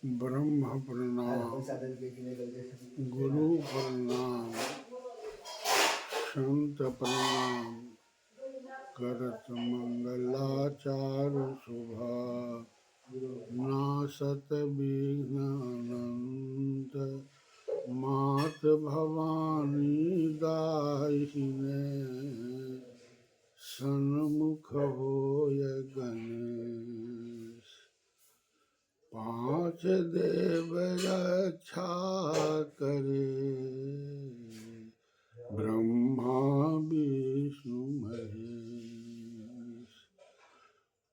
ब्रह्म प्रणाम, गुरु प्रणाम, संत प्रणाम, करत मंगलाचार शुभा, नासत विघ्न अनंत, मात भवानी दाहिने, सन्मुख होय गणेश, पांच देव रक्षा करे, ब्रह्मा विष्णु महेश,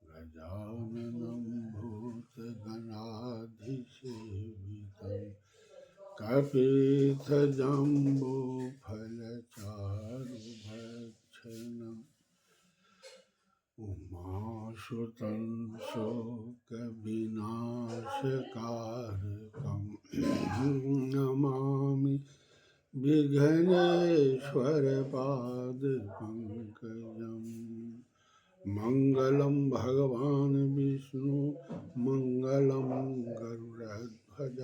गजाननं भूतगणाधिसेवितं, कपित्थजम्बूफलचारुभक्षणम्, उमासुतं शोकविनाशकारकं नमामि विघ्नेश्वरपादपङ्कजं, मङ्गलं भगवान् विष्णु, मङ्गलं गरुडध्वज,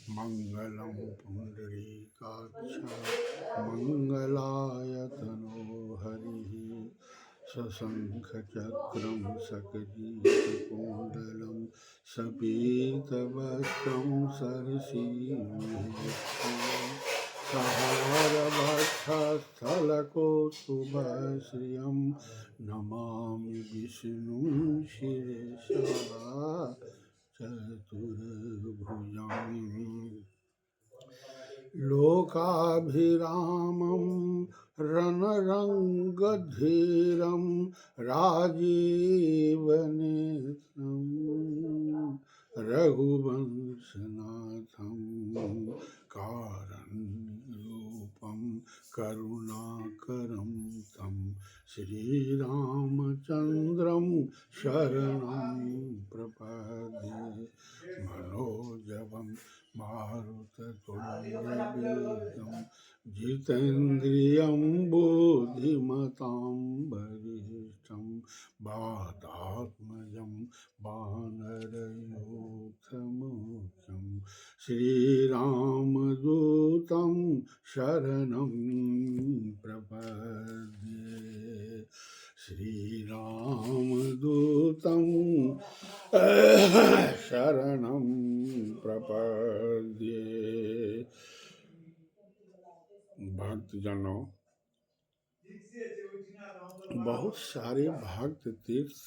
मङ्गलं पुण्डरीकाक्ष, मङ्गलायतनो हरिः, सशङ्खचक्रं सकरीकुण्डलं सपीतवस्त्रं सरसीरुहं, सहारवक्षस्थलकौस्तुभश्रियं नमामि विष्णुं शिरसा चतुर्भुजम्, लोकाभिरामं रणरङ्गधीरं राजीवनेत्रं, रघुवंशनाथं कारुण्यरूपं करुणाकरं तं श्रीरामचन्द्रं शरणं प्रपद्ये, मनोजवं मारुततुल्यवेगं, जितेन्द्रियं बुद्धिमतां वरिष्ठं, वातात्मजं वानरयूथमुख्यं, श्रीरामदूतं शरणं प्रपद्ये, श्रीरामदूतं शरणं प्रपद्ये। भक्तजनों, बहुत सारे भक्त तीर्थ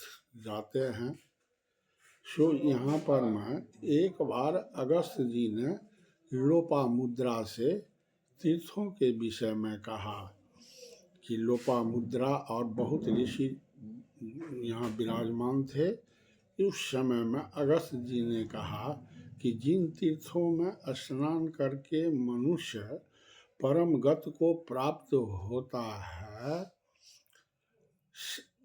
जाते हैं। सो यहाँ पर मैं एक बार अगस्त जी ने लोपामुद्रा से तीर्थों के विषय में कहा कि लोपामुद्रा और बहुत ऋषि यहाँ विराजमान थे। उस समय में अगस्त जी ने कहा कि जिन तीर्थों में स्नान करके मनुष्य परम गति को प्राप्त होता है,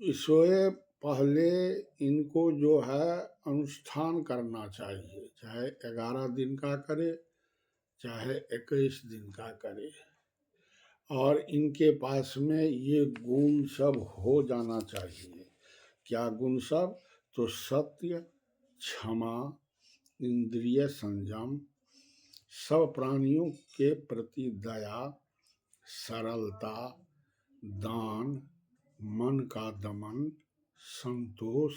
इससे पहले इनको जो है अनुष्ठान करना चाहिए, चाहे 11 दिन का करे चाहे 21 दिन का करे, और इनके पास में ये गुण सब हो जाना चाहिए। क्या गुण सब? तो सत्य, क्षमा, इंद्रिय संयम, सब प्राणियों के प्रति दया, सरलता, दान, मन का दमन, संतोष,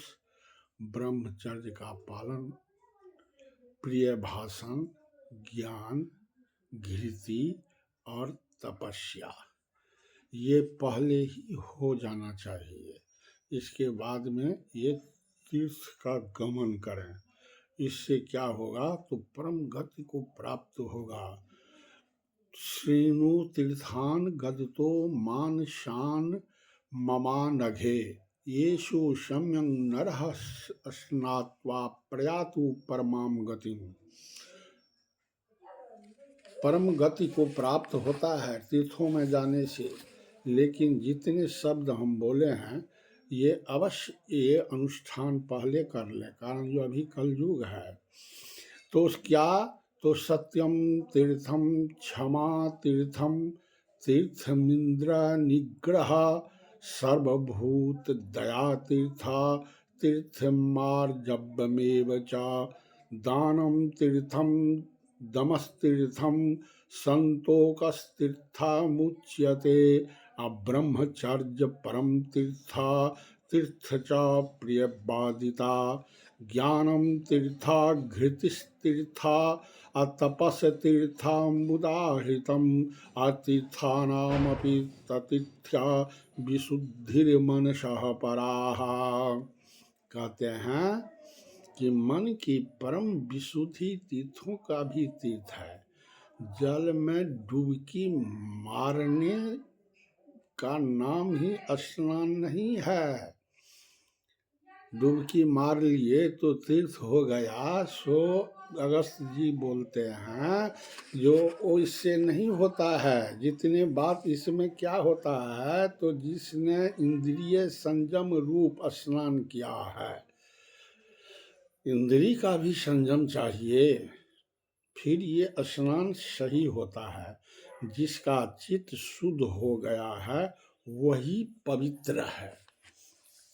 ब्रह्मचर्य का पालन, प्रिय भाषण, ज्ञान, घृति और तपस्या, ये पहले ही हो जाना चाहिए। इसके बाद में ये तीर्थ का गमन करें। इससे क्या होगा? तो परम गति को प्राप्त होगा। श्रीनु तीर्थान गदतो मानशान ममानघे, येषु सम्यं नरः स्नात्वा प्रयातु परमाम गतिम। परम गति को प्राप्त होता है तीर्थों में जाने से, लेकिन जितने शब्द हम बोले हैं ये अवश्य ये अनुष्ठान पहले कर ले, कारण जो अभी कलयुग है। तो क्या? तो सत्यम तीर्थम, क्षमा तीर्थम, तीर्थमिंद्र निग्रह, सर्वभूत दया तीर्था, तीर्थमार्जवमेव च, दानं तीर्थं दमस्तीर्थं संतोकस्तीर्थमुच्यते अब्रह्मचर्य परम तीर्था तीर्थ च प्रियवादिता ज्ञानं तीर्था घृतिस्तीर्था अतपस्तीर्थामुदाहृतम् अतीर्थानामपि ततीर्थ्या विशुद्धिर्मनसः पराः। कहते हैं कि मन की परम विशुद्धि तीर्थों का भी तीर्थ है। जल में डुबकी मारने का नाम ही स्नान नहीं है। डुबकी मार लिए तो तीर्थ हो गया। सो अगस्त जी बोलते हैं जो इससे नहीं होता है। जितने बात इसमें क्या होता है, तो जिसने इंद्रिय संयम रूप स्नान किया है, इंद्री का भी संयम चाहिए, फिर ये स्नान सही होता है। जिसका चित्त शुद्ध हो गया है वही पवित्र है।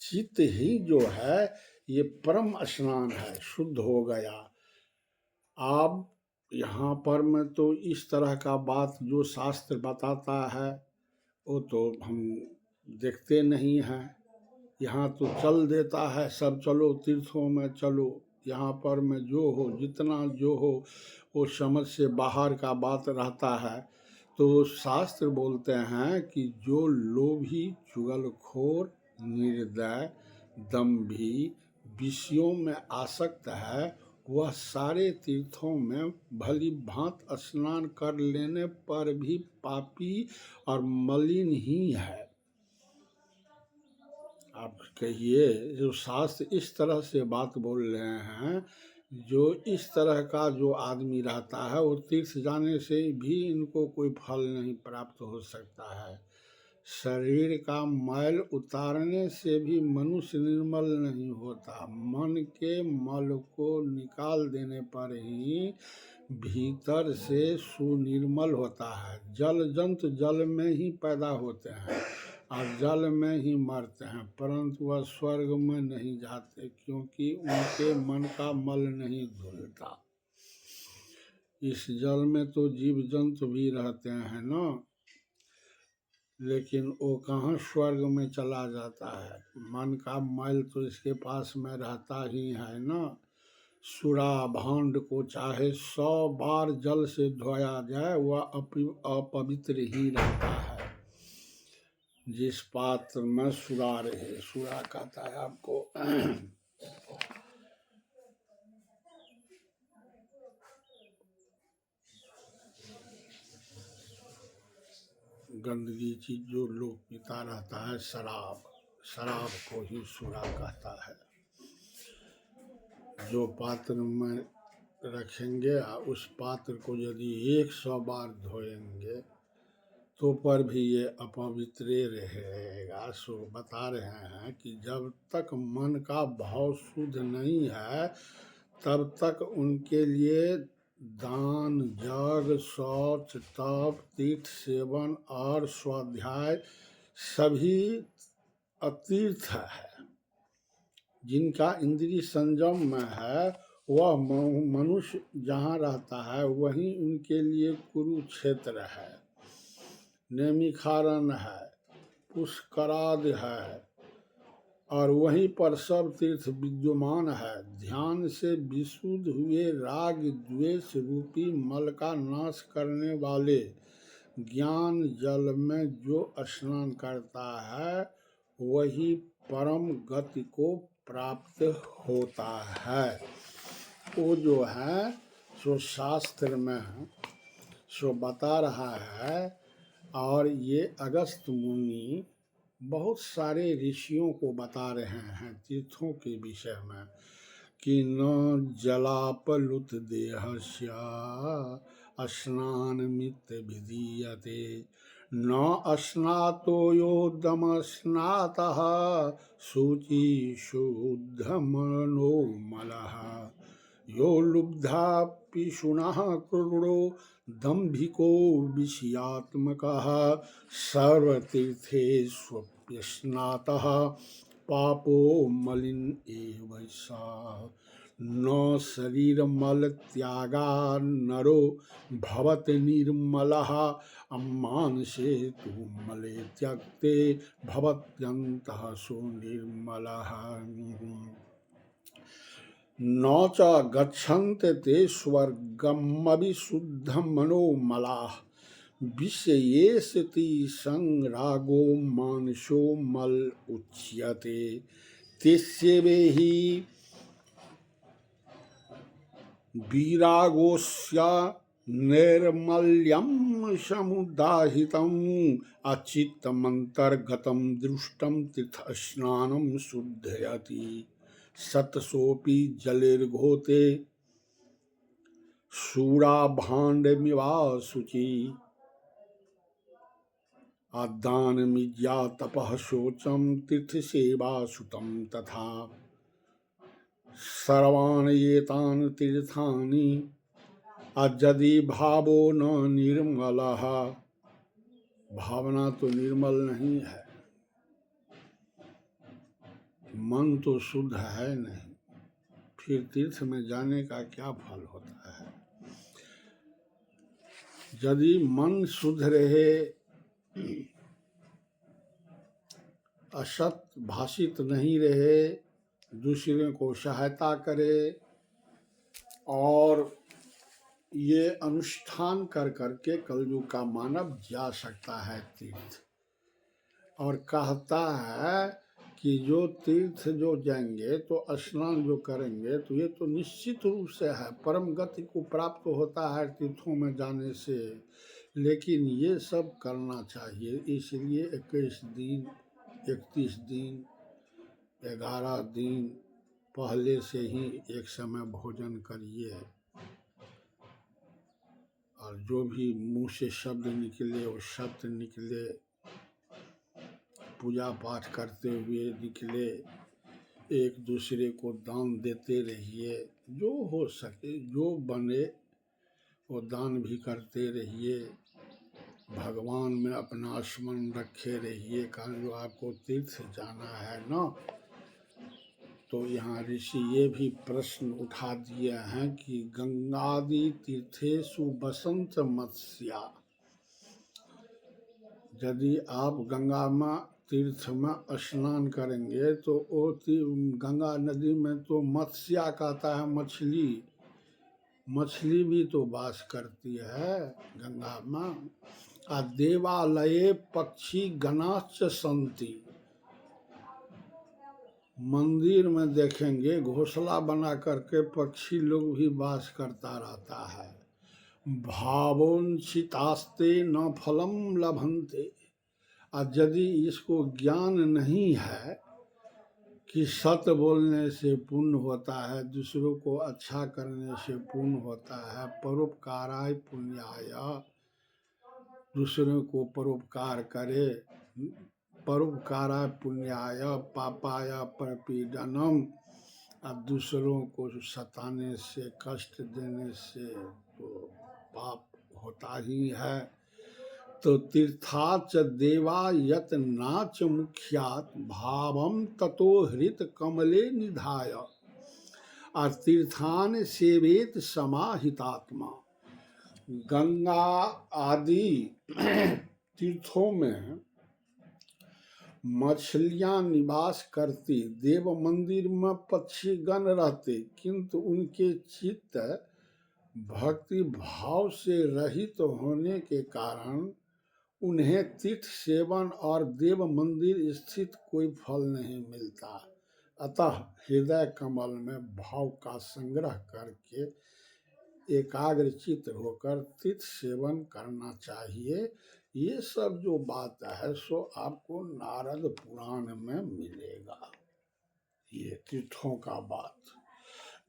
चित्त ही जो है ये परम स्नान है, शुद्ध हो गया। अब यहाँ पर मैं तो इस तरह का बात जो शास्त्र बताता है वो तो हम देखते नहीं हैं। यहाँ तो चल देता है सब, चलो तीर्थों में चलो, यहाँ पर में जो हो जितना जो हो वो समझ से बाहर का बात रहता है। तो शास्त्र बोलते हैं कि जो लोभी, चुगलखोर, निर्दय, दंभी, विषयों में आसक्त है, वह सारे तीर्थों में भली भांत स्नान कर लेने पर भी पापी और मलिन ही है। आप कहिए, जो शास्त्र इस तरह से बात बोल रहे हैं, जो इस तरह का जो आदमी रहता है वो तीर्थ जाने से भी इनको कोई फल नहीं प्राप्त हो सकता है। शरीर का मैल उतारने से भी मनुष्य निर्मल नहीं होता। मन के मल को निकाल देने पर ही भीतर से सुनिर्मल होता है। जल जंतु जल में ही पैदा होते हैं और जल में ही मरते हैं, परंतु वह स्वर्ग में नहीं जाते, क्योंकि उनके मन का मल नहीं धुलता। इस जल में तो जीव जंतु भी रहते हैं ना, लेकिन वो कहाँ स्वर्ग में चला जाता है। मन का मैल तो इसके पास में रहता ही है ना। सुरा भांड को चाहे 100 बार जल से धोया जाए वह अपवित्र ही रहता है। जिस पात्र में सुरा रहे, सुरा कहता है आपको गंदगी चीज जो लोग पीता रहता है, शराब, शराब को ही सुरा कहता है। जो पात्र में रखेंगे उस पात्र को यदि 100 बार धोएंगे तो पर भी ये अपवित्र रहेगा। सो बता रहे हैं कि जब तक मन का भाव शुद्ध नहीं है तब तक उनके लिए दान, जग, शौच, तप, तीर्थ सेवन और स्वाध्याय सभी अतीर्थ है। जिनका इंद्रिय संयम में है वह मनुष्य जहाँ रहता है वहीं उनके लिए कुरुक्षेत्र है, नेमिखारन है, पुष्कराद है, और वहीं पर सब तीर्थ विद्यमान है। ध्यान से विशुद्ध हुए राग द्वेष रूपी मल का नाश करने वाले ज्ञान जल में जो स्नान करता है वही परम गति को प्राप्त होता है। वो जो है सो शास्त्र में सो बता रहा है। और ये अगस्त मुनि बहुत सारे ऋषियों को बता रहे हैं तीर्थों के विषय में कि न जलापलुत देहस्या स्नानमित विधीयते न स्नातो यो दमस्नातः शुचि शुद्ध मनोमलः यो लुब्धा पिशुनः क्रूरो दम्भिको विषयात्मकः सर्वतीर्थेष्वप्यस्नातः पापो मलिन एव सः। न शरीर मल त्यागा नरो भवत निर्मलः मानसे तु मले त्यक्ते भवत्यन्तः सो निर्मलः न च गच्छन्ते ते स्वर्गमविशुद्धमनो मलाः विषयेषति संरागो मानसो मल उच्यते तिस्यवे हि विरागोस्य निर्मल्यं समुदाहितम् अचित्तमन्तर्गतं दृष्टं तीर्थस्नानं शुद्धयति सतसोऽपि जलेर्घोते शूराभाण्डमिवा शुचि आदानमिज्या तपः शोचं तीर्थसेवा सुतं तथा सर्वान् एतान् तीर्थानि अजदि भावो न निर्मलः भावना तो निर्मल नहीं है, मन तो शुद्ध है नहीं, फिर तीर्थ में जाने का क्या फल होता है। यदि मन शुद्ध रहे, असत भाषित नहीं रहे, दूसरे को सहायता करे और ये अनुष्ठान कर करके कलयुग का मानव जा सकता है तीर्थ। और कहता है कि जो तीर्थ जो जाएंगे तो स्नान जो करेंगे तो ये तो निश्चित रूप से है, परम गति को प्राप्त होता है तीर्थों में जाने से, लेकिन ये सब करना चाहिए। इसलिए 21 दिन 31 दिन 11 दिन पहले से ही एक समय भोजन करिए, और जो भी मुंह से शब्द निकले वो सत्य निकले, पूजा पाठ करते हुए निकले, एक दूसरे को दान देते रहिए, जो हो सके जो बने वो दान भी करते रहिए, भगवान में अपना स्मरण रखे रहिए। कारण जो आपको तीर्थ जाना है ना, तो यहाँ ऋषि ये भी प्रश्न उठा दिए हैं कि गंगादि तीर्थेषु बसंत मत्स्या, यदि आप गंगा में तीर्थ में स्नान करेंगे तो वो गंगा नदी में तो मत्स्या कहता है मछली, मछली भी तो वास करती है गंगा में। आ देवालये पक्षी गणाश्च संति, मंदिर में देखेंगे घोंसला बना करके पक्षी लोग भी वास करता रहता है। भावोन्चितास्ते न फलम लभन्ते, और यदि इसको ज्ञान नहीं है कि सत्य बोलने से पुण्य होता है, दूसरों को अच्छा करने से पुण्य होता है, परोपकाराय पुण्याय, दूसरों को परोपकार करे, परोपकाराय पुण्याय पापाय परपीडनम, और दूसरों को सताने से कष्ट देने से तो पाप होता ही है। तो तीर्थाच देवा यत नाच मुख्यात भावम ततो हृत कमले निधाय, और तीर्थान सेवेत समाहितात्मा, गंगा आदि तीर्थों में मछलियां निवास करती, देव मंदिर में पक्षी गण रहते, किंतु उनके चित्त भक्ति भाव से रहित होने के कारण उन्हें तीर्थ सेवन और देव मंदिर स्थित कोई फल नहीं मिलता। अतः हृदय कमल में भाव का संग्रह करके एकाग्रचित होकर तीर्थ सेवन करना चाहिए। ये सब जो बात है सो आपको नारद पुराण में मिलेगा। ये तीर्थों का बात,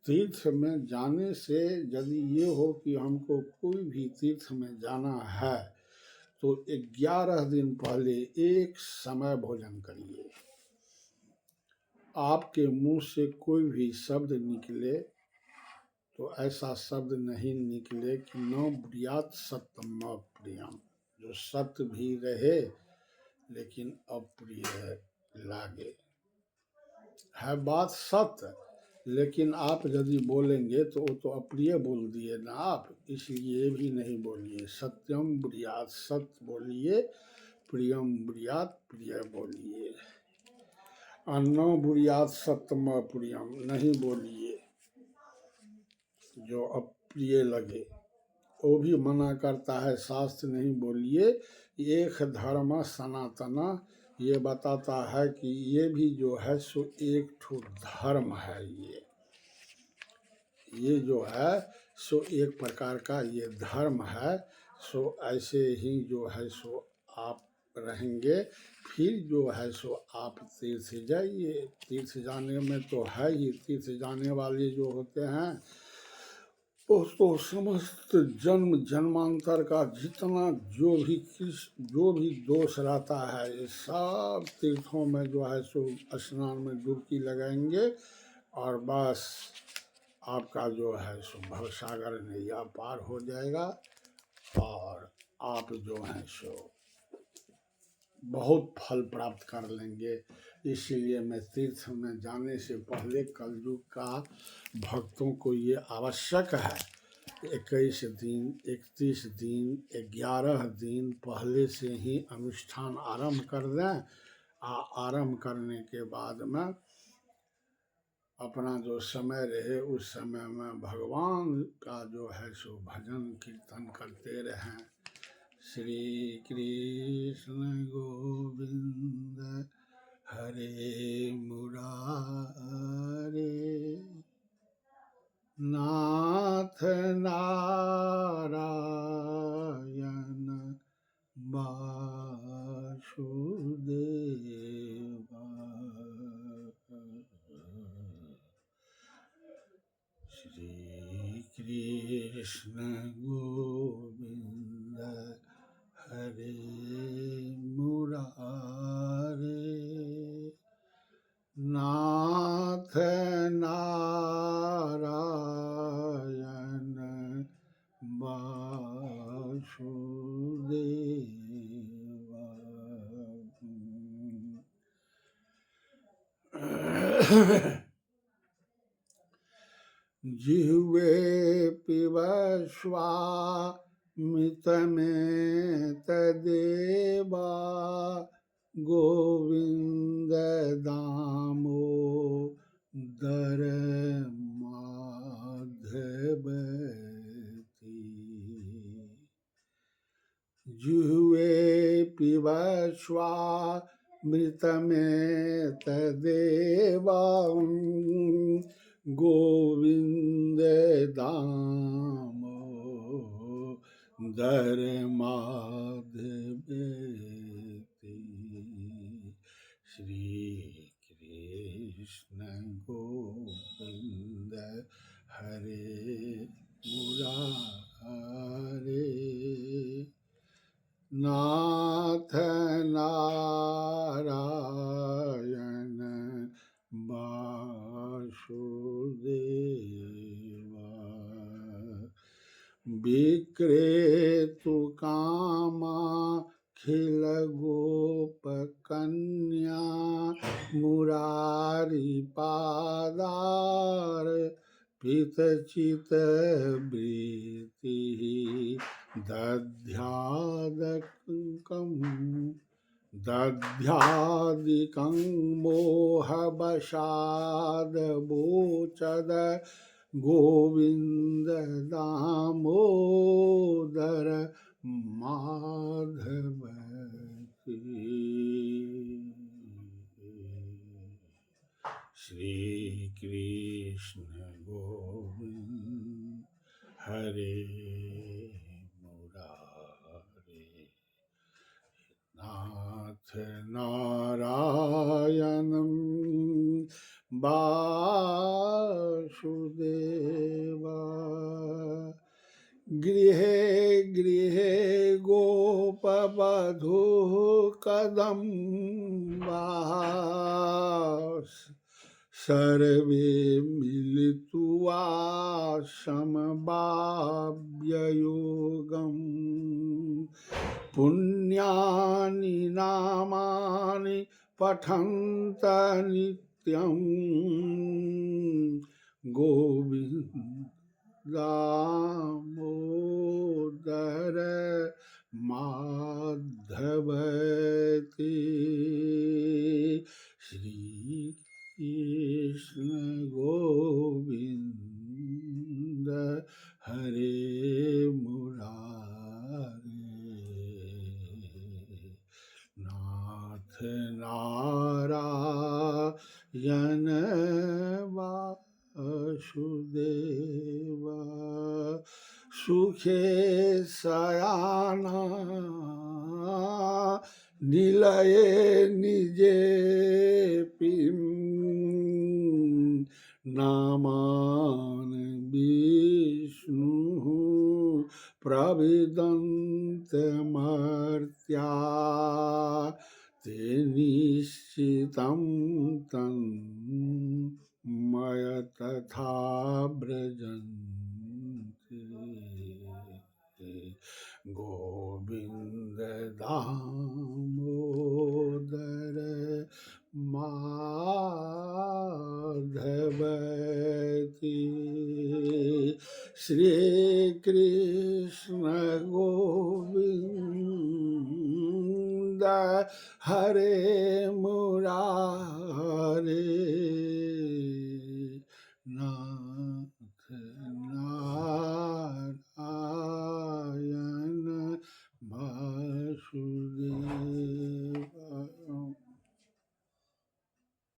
तीर्थ में जाने से यदि ये हो कि हमको कोई भी तीर्थ में जाना है तो 11 दिन पहले एक समय भोजन करिए। आपके मुंह से कोई भी शब्द निकले तो ऐसा शब्द नहीं निकले कि न ब्रियात सत्यम अप्रियम, जो सत्य भी रहे लेकिन अप्रिय लागे। है बात सत्य लेकिन आप यदि बोलेंगे तो वो तो अप्रिय बोल दिए ना आप, इसलिए भी नहीं बोलिए। सत्यम ब्रूयात्, सत्य बोलिए। प्रियम ब्रूयात्, प्रिय बोलिए। अन्नो ब्रूयात् सत्यम प्रियम नहीं बोलिए, जो अप्रिय लगे। वो भी मना करता है शास्त्र, नहीं बोलिए। एक धर्म सनातन, ये बताता है कि ये भी जो है सो एक ठो धर्म है। ये जो है सो एक प्रकार का ये धर्म है। सो ऐसे ही जो है सो आप रहेंगे, फिर जो है सो आप तीर्थ जाइए। तीर्थ जाने में तो है ही, तीर्थ जाने वाले जो होते हैं वो तो समस्त जन्म जन्मांतर का जितना जो भी दोष रहता है, ये सब तीर्थों में जो है सो स्नान में डुबकी लगाएंगे और बस आपका जो है सो भवसागर नैया पार हो जाएगा और आप जो है सो बहुत फल प्राप्त कर लेंगे। इसीलिए मैं तीर्थ में जाने से पहले कलयुग का भक्तों को ये आवश्यक है, 21 दिन, 31 दिन, 11 दिन पहले से ही अनुष्ठान आरंभ कर दें। आरंभ करने के बाद में अपना जो समय रहे उस समय में भगवान का जो है सो भजन कीर्तन करते रहें। श्री कृष्ण गोविंद हरे मुरारे, नाथ नारायण वासुदेवा। श्री कृष्ण गोविंद हरे मुरारे, नाथ नारायण वासुदेवा। जिह्वे पिबस्वामितमेतदेवा, गोविंद दामोदर माधवेति। जिह्वे पिबस्वामितमेतदेवा, गोविंद दामोदर माधवेति। श्री कृष्ण गोविंद हरे मुरारे, नाथ नारायण वासुदेवा। विक्रेतु कामाखिल गोपकन्या, मुरारी पादार पितचित वृत्ति, दध्यादिकं मोहवशाद वोचद, गोविंद दामोदर माधवेति। श्री कृष्ण गोविंद हरे मुरारे, नाथ नारायणं वासुदेवा। गृहे गृहे गोपवधूः कदम्बाः, सर्वे मिलित्वा समवाप्ययोगम्, पुण्यानि नामानि पठन्त नित्यम्, गोविंद दामोदर माधवती श्री कृष्ण गोविंद हरे मुरारे नाथ नारायण वासुदेवा सुखे सयाना निलये निजे पिन नामान विष्णु प्रविदन्त मर्त्या ते निश्चितं तं मय तथा व्रजन्ते गोविन्द दामोदर माधवती श्री कृष्ण गोविंद हरे मुरारे नाथ